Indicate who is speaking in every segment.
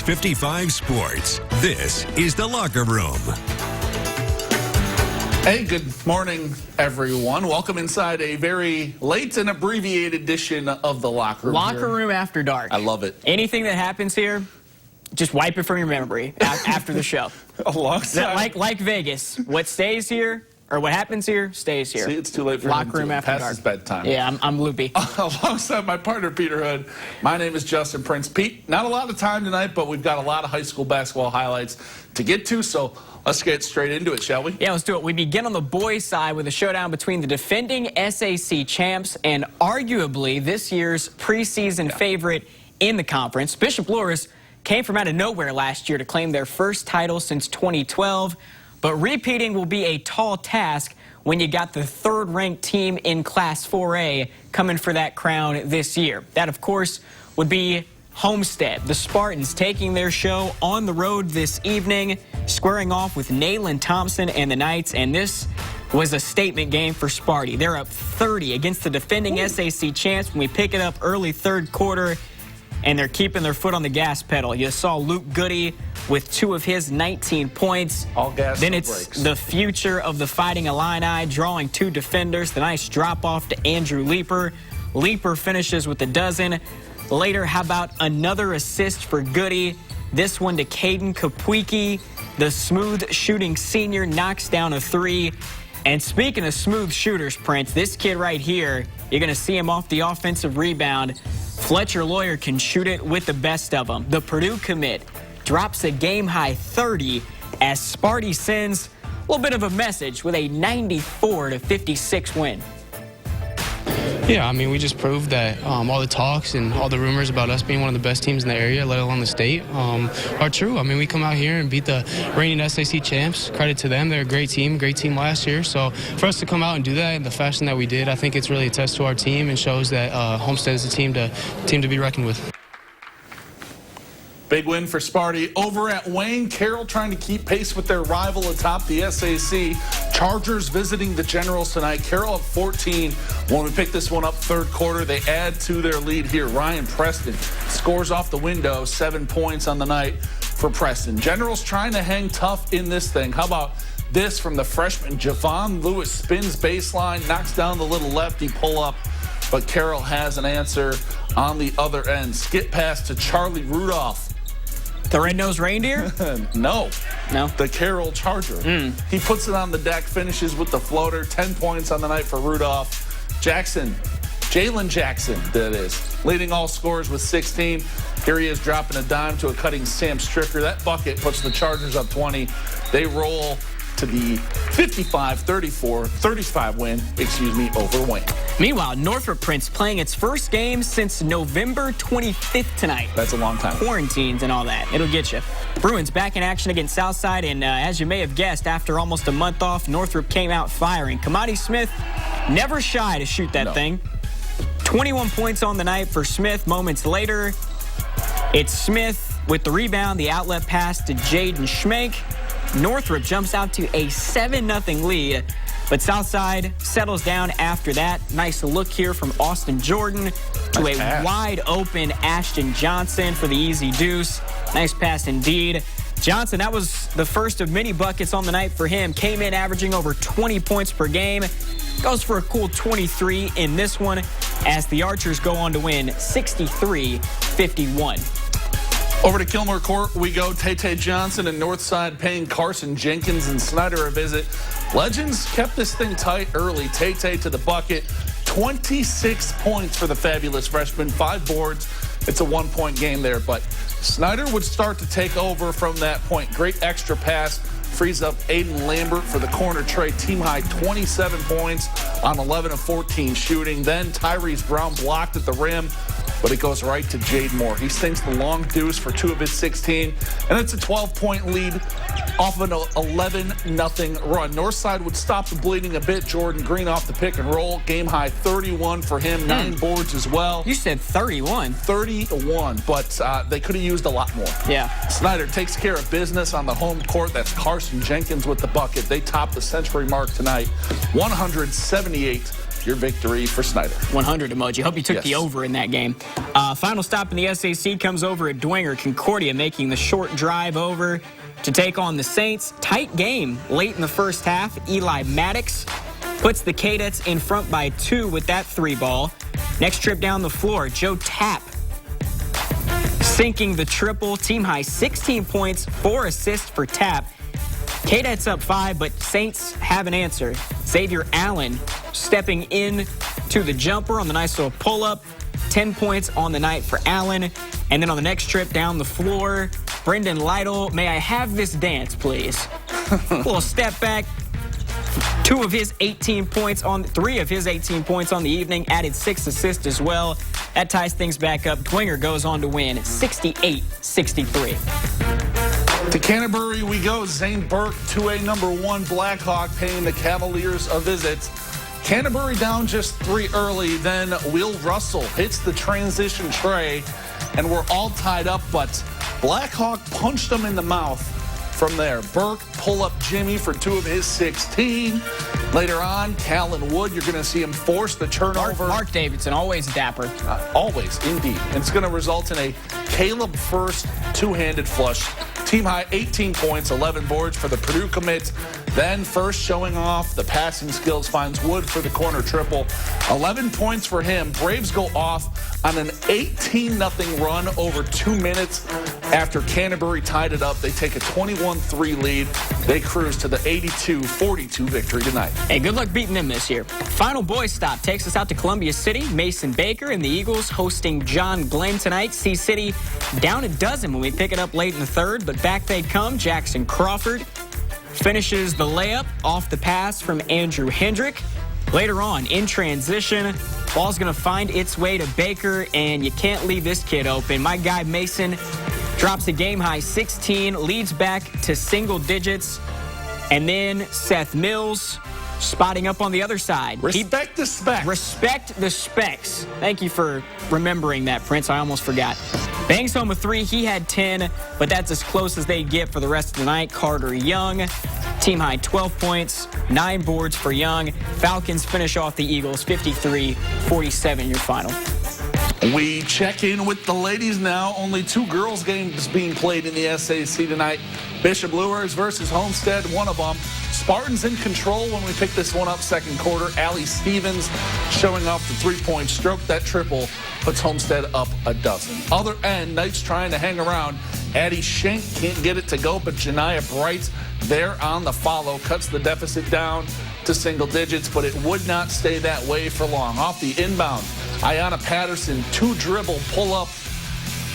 Speaker 1: 55 Sports. This is The Locker Room.
Speaker 2: Hey, good morning, everyone. Welcome inside a very late and abbreviated edition of The Locker Room.
Speaker 3: Locker Room After Dark.
Speaker 2: I love it.
Speaker 3: Anything that happens here, just wipe it from your memory after the show.
Speaker 2: Alongside.
Speaker 3: Like Vegas, what stays here, or what happens here, stays here.
Speaker 2: See, it's too late for
Speaker 3: Locker
Speaker 2: him
Speaker 3: Room
Speaker 2: to
Speaker 3: After
Speaker 2: pass
Speaker 3: Dark.
Speaker 2: his bedtime.
Speaker 3: Yeah, I'm loopy.
Speaker 2: Alongside my partner, Peter Hood, my name is Justin Prince. Pete, not a lot of time tonight, but we've got a lot of high school basketball highlights to get to, so let's get straight into it, shall we?
Speaker 3: Yeah, let's do it. We begin on the boys' side with a showdown between the defending SAC champs and arguably this year's preseason favorite in the conference. Bishop Luers came from out of nowhere last year to claim their first title since 2012, but repeating will be a tall task when you got the third-ranked team in Class 4A coming for that crown this year. That, of course, would be Homestead. The Spartans taking their show on the road this evening, squaring off with Nayland Thompson and the Knights, and this was a statement game for Sparty. They're up 30 against the defending SAC champs when we pick it up early third quarter, and they're keeping their foot on the gas pedal. You saw Luke Goody with 2 of his 19 points.
Speaker 2: All gas,
Speaker 3: then
Speaker 2: no
Speaker 3: it's
Speaker 2: brakes.
Speaker 3: the future of the Fighting Illini, drawing 2 defenders. The nice drop off to Andrew Leeper. Leeper finishes with a dozen. Later, how about another assist for Goody? This one to Caden Kapwicki. The smooth shooting senior knocks down a 3. And speaking of smooth shooters, Prince, this kid right here, you're going to see him off the offensive rebound. Fletcher Lawyer can shoot it with the best of them. The Purdue commit drops a game-high 30 as Sparty sends a little bit of a message with a 94-56 win.
Speaker 4: Yeah, I mean, we just proved that all the talks and all the rumors about us being one of the best teams in the area, let alone the state, are true. I mean, we come out here and beat the reigning SAC champs. Credit to them. They're a great team last year. So for us to come out and do that in the fashion that we did, I think it's really a test to our team and shows that Homestead is a team to be reckoned with.
Speaker 2: Big win for Sparty. Over at Wayne, Carroll trying to keep pace with their rival atop the SAC. Chargers visiting the Generals tonight. Carroll up 14. When we pick this one up third quarter, they add to their lead here. Ryan Preston scores off the window, 7 points on the night for Preston. Generals trying to hang tough in this thing. How about this from the freshman? Javon Lewis spins baseline, knocks down the little lefty pull-up, but Carroll has an answer on the other end. Skip pass to Charlie Rudolph.
Speaker 3: The Red-Nosed Reindeer?
Speaker 2: No.
Speaker 3: No?
Speaker 2: The Carroll Charger. He puts it on the deck, finishes with the floater. 10 points on the night for Rudolph. Jalen Jackson, that is, leading all scorers with 16. Here he is dropping a dime to a cutting Sam Stricker. That bucket puts the Chargers up 20. They roll to the 35 win, over Wayne.
Speaker 3: Meanwhile, Northrop Prince playing its first game since November 25th tonight.
Speaker 2: That's a long time.
Speaker 3: Quarantines and all that. It'll get you. Bruins back in action against Southside, and as you may have guessed, after almost a month off, Northrop came out firing. Kamani Smith never shy to shoot that thing. 21 points on the night for Smith. Moments later, it's Smith with the rebound, the outlet pass to Jaden Schmenk. Northrop jumps out to a 7-0 lead, but Southside settles down after that. Nice look here from Austin Jordan to a wide-open Ashton Johnson for the easy deuce. Nice pass indeed. Johnson, that was the first of many buckets on the night for him. Came in averaging over 20 points per game. Goes for a cool 23 in this one as the Archers go on to win 63-51.
Speaker 2: Over to Kilmer Court we go. Tay Johnson and Northside paying Carson Jenkins and Snyder a visit. Legends kept this thing tight early. Tay to the bucket. 26 points for the fabulous freshman. 5 boards. It's a 1-point game there, but Snyder would start to take over from that point. Great extra pass. Frees up Aiden Lambert for the corner tray. Team high 27 points on 11 of 14 shooting. Then Tyrese Brown blocked at the rim, but it goes right to Jade Moore. He sinks the long deuce for 2 of his 16, and it's a 12-point lead off of an 11-0 run. Northside would stop the bleeding a bit. Jordan Green off the pick and roll. Game high 31 for him, 9 boards as well.
Speaker 3: You said 31.
Speaker 2: 31, but they could have used a lot more.
Speaker 3: Yeah.
Speaker 2: Snyder takes care of business on the home court. That's Carson Jenkins with the bucket. They top the century mark tonight, 178 your victory for Snyder.
Speaker 3: 100 emoji. Hope you took
Speaker 2: Yes.
Speaker 3: the over in that game. Final stop in the SAC comes over at Dwenger. Concordia making the short drive over to take on the Saints. Tight game late in the first half. Eli Maddox puts the Cadets in front by 2 with that 3-ball. Next trip down the floor, Joe Tapp sinking the triple. Team high 16 points, 4 assists for Tapp. Cadets up 5, but Saints have an answer. Xavier Allen stepping in to the jumper on the nice little pull-up. 10 points on the night for Allen. And then on the next trip down the floor, Brendan Lytle, may I have this dance, please? A little step back. 3 of his 18 points on the evening, added 6 assists as well. That ties things back up. Dwenger goes on to win 68-63.
Speaker 2: To Canterbury we go. Zane Burke, 2A #1 Blackhawk, paying the Cavaliers a visit. Canterbury down just 3 early, then Will Russell hits the transition tray, and we're all tied up, but Blackhawk punched them in the mouth from there. Burke pull up Jimmy for 2 of his 16. Later on, Callan Wood, you're going to see him force the turnover.
Speaker 3: Mark Davidson, always dapper.
Speaker 2: Always, indeed. And it's going to result in a Caleb First two-handed flush. Team high 18 points, 11 boards for the Purdue commit. Then First showing off the passing skills, finds Wood for the corner triple. 11 points for him. Braves go off on an 18-0 run over 2 minutes after Canterbury tied it up. They take a 21-3 lead. They cruise to the 82-42 victory tonight.
Speaker 3: Hey, good luck beating them this year. Final boys stop takes us out to Columbia City. Mason Baker and the Eagles hosting John Glenn tonight. C-City down a dozen when we pick it up late in the third, but back they come. Jackson Crawford finishes the layup off the pass from Andrew Hendrick. Later on, in transition, ball's going to find its way to Baker, and you can't leave this kid open. My guy Mason drops a game-high 16, leads back to single digits, and then Seth Mills spotting up on the other side.
Speaker 2: Respect the specs.
Speaker 3: Respect the specs. Thank you for remembering that, Prince. I almost forgot. Bangs home a 3. He had 10, but that's as close as they get for the rest of the night. Carter Young, team high 12 points, 9 boards for Young. Falcons finish off the Eagles 53-47, your final.
Speaker 2: We check in with the ladies now. Only 2 girls games being played in the SAC tonight. Bishop Luers versus Homestead, one of them. Spartans in control when we pick this one up second quarter. Allie Stevens showing off the 3-point stroke. That triple puts Homestead up a dozen. Other end, Knights trying to hang around. Addie Schenk can't get it to go, but Janiyah Bright there on the follow. Cuts the deficit down to single digits, but it would not stay that way for long. Off the inbound, Ayanna Patterson, 2-dribble pull-up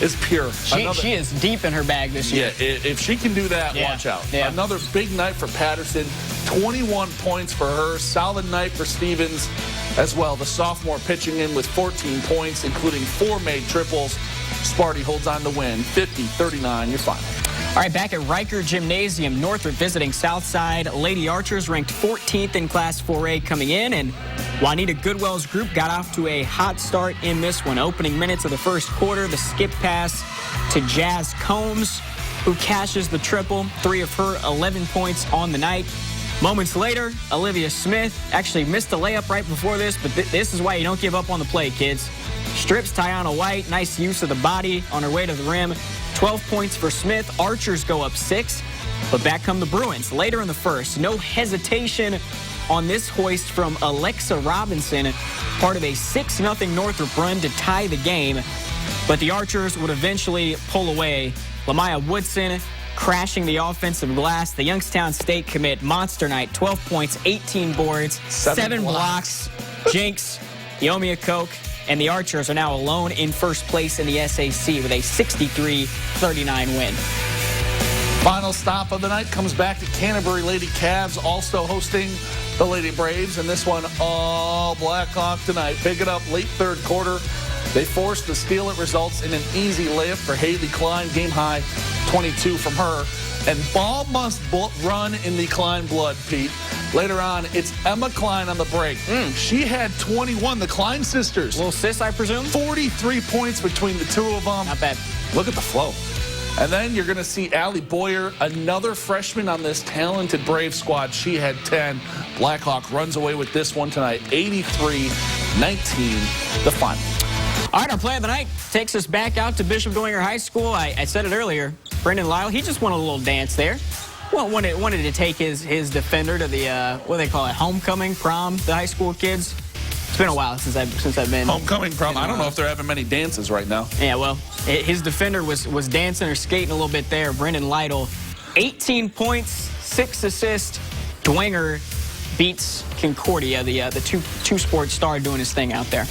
Speaker 2: is pure.
Speaker 3: She is deep in her bag this year.
Speaker 2: Yeah, if she can do that, watch out.
Speaker 3: Yeah.
Speaker 2: Another big night for Patterson. 21 points for her. Solid night for Stevens as well. The sophomore pitching in with 14 points, including 4 made triples. Sparty holds on to win 50-39, your final.
Speaker 3: All right, back at Riker Gymnasium, Northrop visiting Southside. Lady Archers ranked 14th in Class 4A coming in, and Juanita Goodwell's group got off to a hot start in this one. Opening minutes of the first quarter, the skip pass to Jazz Combs, who cashes the triple, 3 of her 11 points on the night. Moments later, Olivia Smith actually missed a layup right before this, but this is why you don't give up on the play, kids. Strips Tiana White, nice use of the body on her way to the rim. 12 points for Smith. Archers go up 6, but back come the Bruins. Later in the first, no hesitation on this hoist from Alexa Robinson, part of a 6-0 Northrop run to tie the game, but the Archers would eventually pull away. Lamaya Woodson crashing the offensive glass. The Youngstown State commit, monster night, 12 points, 18 boards, 7 blocks. Jinx, Yomia Koch, and the Archers are now alone in first place in the SAC with a 63-39 win.
Speaker 2: Final stop of the night comes back to Canterbury Lady Cavs, also hosting the Lady Braves, and this one all Blackhawk tonight. Pick it up late third quarter. They force the steal. It results in an easy layup for Haley Klein, game high 22 from her. And ball must run in the Klein blood, Pete. Later on, it's Emma Klein on the break. She had 21, the Klein sisters.
Speaker 3: Little sis, I presume?
Speaker 2: 43 points between the 2 of them.
Speaker 3: Not bad.
Speaker 2: Look at the flow. And then you're going to see Allie Boyer, another freshman on this talented Brave squad. She had 10. Blackhawk runs away with this one tonight, 83-19, the final.
Speaker 3: All right, our play of the night takes us back out to Bishop Dwenger High School. I said it earlier, Brendan Lyle, he just wanted a little dance there. Well, wanted to take his defender to the, what do they call it, homecoming prom, the high school kids. It's been a while since I've been.
Speaker 2: Homecoming prom. I don't know if they're having many dances right now.
Speaker 3: Yeah, well, his defender was dancing or skating a little bit there. Brendan Lytle, 18 points, 6 assists. Dwenger beats Concordia, the two-sport star doing his thing out there.